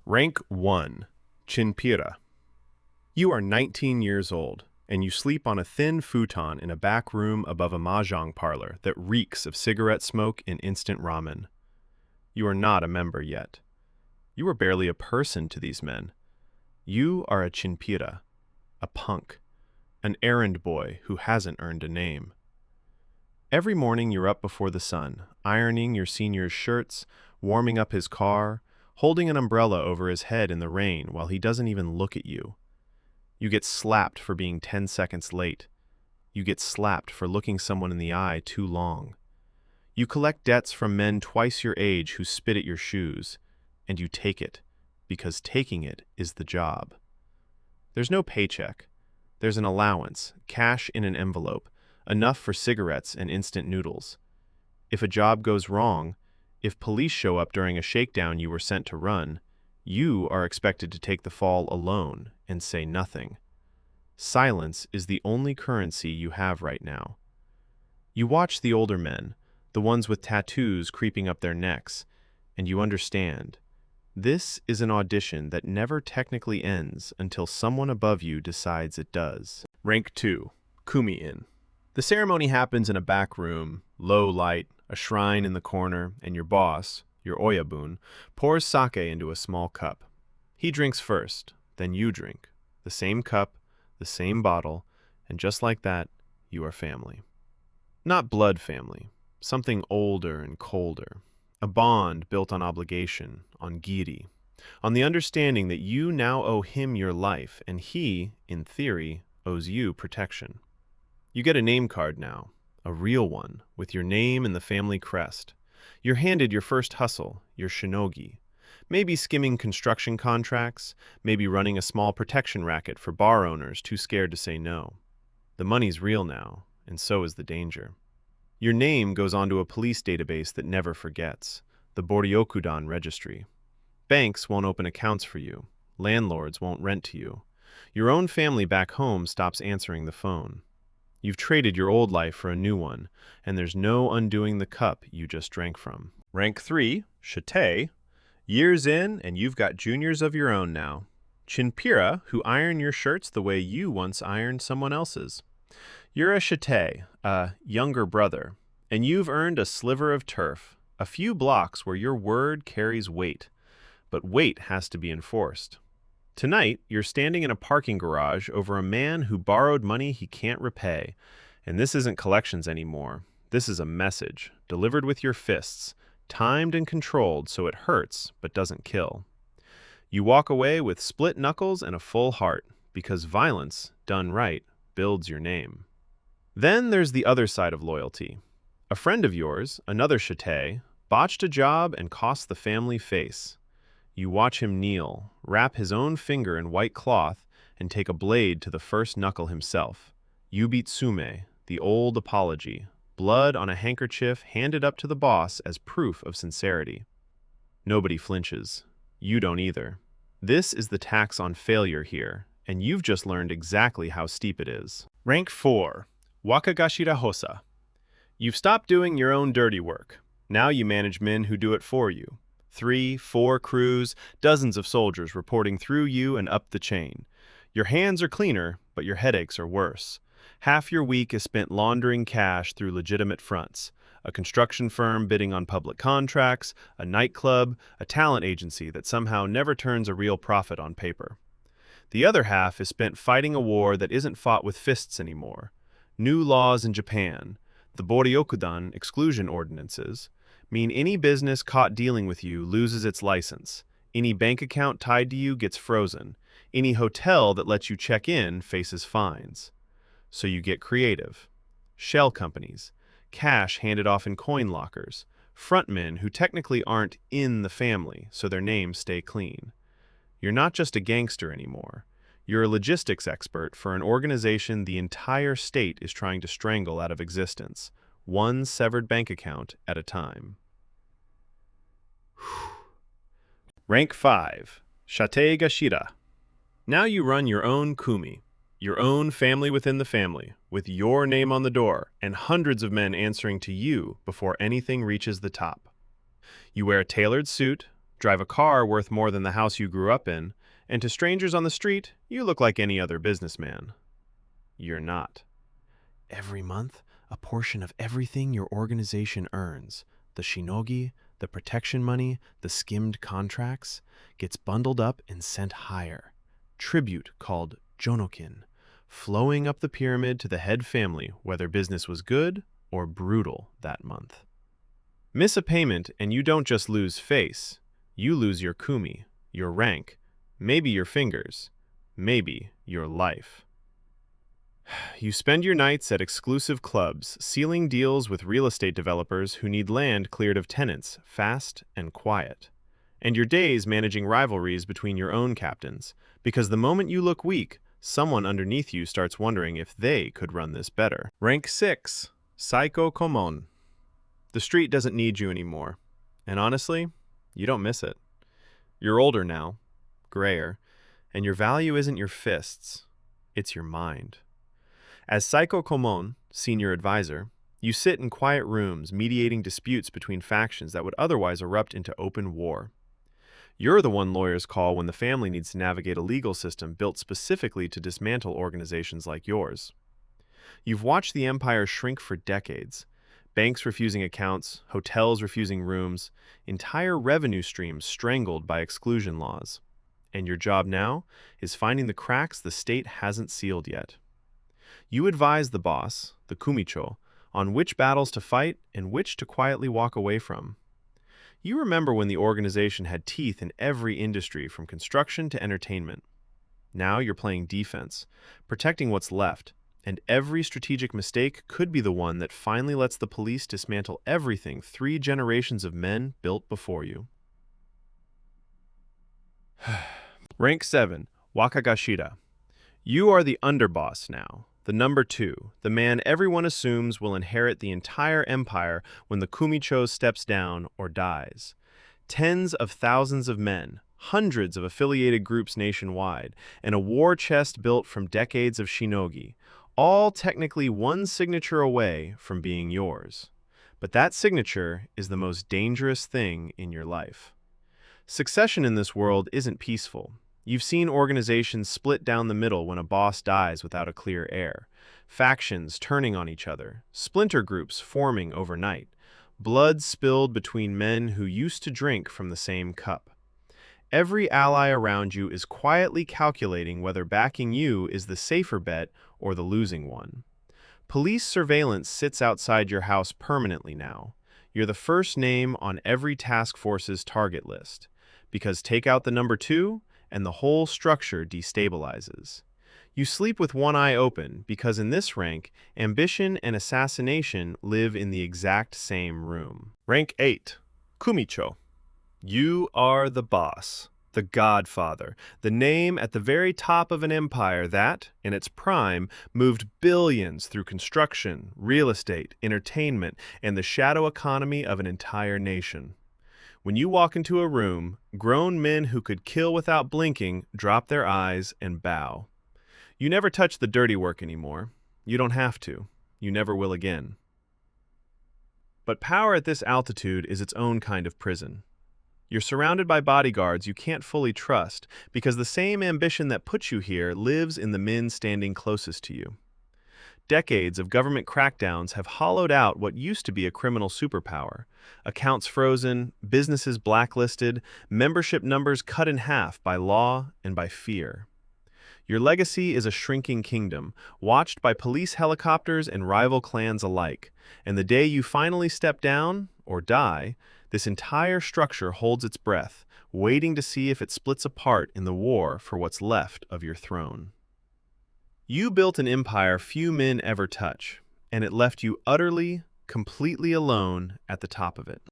Rank 1. Chinpira. You are 19 years old, and you sleep on a thin futon in a back room above a mahjong parlor that reeks of cigarette smoke and instant ramen. You are not a member yet. You are barely a person to these men. You are a Chinpira, a punk, an errand boy who hasn't earned a name. Every morning you're up before the sun, ironing your senior's shirts, warming up his car, holding an umbrella over his head in the rain while he doesn't even look at you. You get slapped for being 10 seconds late. You get slapped for looking someone in the eye too long. You collect debts from men twice your age who spit at your shoes, and you take it, because taking it is the job. There's no paycheck. There's an allowance, cash in an envelope, enough for cigarettes and instant noodles. If a job goes wrong, if police show up during a shakedown you were sent to run, you are expected to take the fall alone and say nothing. Silence is the only currency you have right now. You watch the older men, the ones with tattoos creeping up their necks, and you understand. This is an audition that never technically ends until someone above you decides it does. Rank 2. Kumi-in. The ceremony happens in a back room, low light, a shrine in the corner, and your boss, your oyabun, pours sake into a small cup. He drinks first, then you drink. The same cup, the same bottle, and just like that, you are family. Not blood family, something older and colder. A bond built on obligation, on giri, on the understanding that you now owe him your life, and he, in theory, owes you protection. You get a name card now, a real one, with your name and the family crest. You're handed your first hustle, your shinogi. Maybe skimming construction contracts, maybe running a small protection racket for bar owners too scared to say no. The money's real now, and so is the danger. Your name goes onto a police database that never forgets, the Boryokudan registry. Banks won't open accounts for you. Landlords won't rent to you. Your own family back home stops answering the phone. You've traded your old life for a new one, and there's no undoing the cup you just drank from. Rank 3, Shite. Years in, and you've got juniors of your own now. Chinpira, who iron your shirts the way you once ironed someone else's. You're a Shite, a younger brother, and you've earned a sliver of turf, a few blocks where your word carries weight. But weight has to be enforced. Tonight, you're standing in a parking garage over a man who borrowed money he can't repay. And this isn't collections anymore. This is a message, delivered with your fists, timed and controlled so it hurts but doesn't kill. You walk away with split knuckles and a full heart, because violence, done right, builds your name. Then there's the other side of loyalty. A friend of yours, another Shite, botched a job and cost the family face. You watch him kneel, wrap his own finger in white cloth, and take a blade to the first knuckle himself. Yubitsume, the old apology, blood on a handkerchief handed up to the boss as proof of sincerity. Nobody flinches. You don't either. This is the tax on failure here, and you've just learned exactly how steep it is. Rank 4. Wakagashira Hosa. You've stopped doing your own dirty work. Now you manage men who do it for you. 3, 4 crews, dozens of soldiers reporting through you and up the chain. Your hands are cleaner, but your headaches are worse. Half your week is spent laundering cash through legitimate fronts. A construction firm bidding on public contracts, a nightclub, a talent agency that somehow never turns a real profit on paper. The other half is spent fighting a war that isn't fought with fists anymore. New laws in Japan, the Boryokudan exclusion ordinances, mean any business caught dealing with you loses its license. Any bank account tied to you gets frozen. Any hotel that lets you check in faces fines. So you get creative. Shell companies, cash handed off in coin lockers, frontmen who technically aren't in the family, so their names stay clean. You're not just a gangster anymore. You're a logistics expert for an organization the entire state is trying to strangle out of existence, one severed bank account at a time. Rank 5. Shate Gashira. Now you run your own kumi, your own family within the family, with your name on the door and hundreds of men answering to you before anything reaches the top. You wear a tailored suit, drive a car worth more than the house you grew up in, and to strangers on the street, you look like any other businessman. You're not. Every month, a portion of everything your organization earns, the shinogi, the protection money, the skimmed contracts, gets bundled up and sent higher. Tribute called jonokin, flowing up the pyramid to the head family, whether business was good or brutal that month. Miss a payment and you don't just lose face, you lose your kumi, your rank, maybe your fingers, maybe your life. You spend your nights at exclusive clubs, sealing deals with real estate developers who need land cleared of tenants, fast and quiet. And your days managing rivalries between your own captains, because the moment you look weak, someone underneath you starts wondering if they could run this better. Rank 6, Psycho Komon. The street doesn't need you anymore. And honestly, you don't miss it. You're older now, grayer, and your value isn't your fists, it's your mind. As Psycho Komon, senior advisor, you sit in quiet rooms mediating disputes between factions that would otherwise erupt into open war. You're the one lawyers call when the family needs to navigate a legal system built specifically to dismantle organizations like yours. You've watched the empire shrink for decades. Banks refusing accounts, hotels refusing rooms, entire revenue streams strangled by exclusion laws. And your job now is finding the cracks the state hasn't sealed yet. You advise the boss, the kumicho, on which battles to fight and which to quietly walk away from. You remember when the organization had teeth in every industry from construction to entertainment. Now you're playing defense, protecting what's left, and every strategic mistake could be the one that finally lets the police dismantle everything 3 generations of men built before you. Rank 7, Wakagashira. You are the underboss now. The number 2, the man everyone assumes will inherit the entire empire when the kumicho steps down or dies. Tens of thousands of men, hundreds of affiliated groups nationwide, and a war chest built from decades of shinogi, all technically one signature away from being yours. But that signature is the most dangerous thing in your life. Succession in this world isn't peaceful. You've seen organizations split down the middle when a boss dies without a clear heir, factions turning on each other, splinter groups forming overnight, blood spilled between men who used to drink from the same cup. Every ally around you is quietly calculating whether backing you is the safer bet or the losing one. Police surveillance sits outside your house permanently now. You're the first name on every task force's target list, because take out the number 2, and the whole structure destabilizes. You sleep with one eye open because in this rank, ambition and assassination live in the exact same room. Rank 8, Kumicho. You are the boss, the Godfather, the name at the very top of an empire that, in its prime, moved billions through construction, real estate, entertainment, and the shadow economy of an entire nation. When you walk into a room, grown men who could kill without blinking drop their eyes and bow. You never touch the dirty work anymore. You don't have to. You never will again. But power at this altitude is its own kind of prison. You're surrounded by bodyguards you can't fully trust because the same ambition that put you here lives in the men standing closest to you. Decades of government crackdowns have hollowed out what used to be a criminal superpower. Accounts frozen, businesses blacklisted, membership numbers cut in half by law and by fear. Your legacy is a shrinking kingdom, watched by police helicopters and rival clans alike. And the day you finally step down, or die, this entire structure holds its breath, waiting to see if it splits apart in the war for what's left of your throne. You built an empire few men ever touch, and it left you utterly, completely alone at the top of it.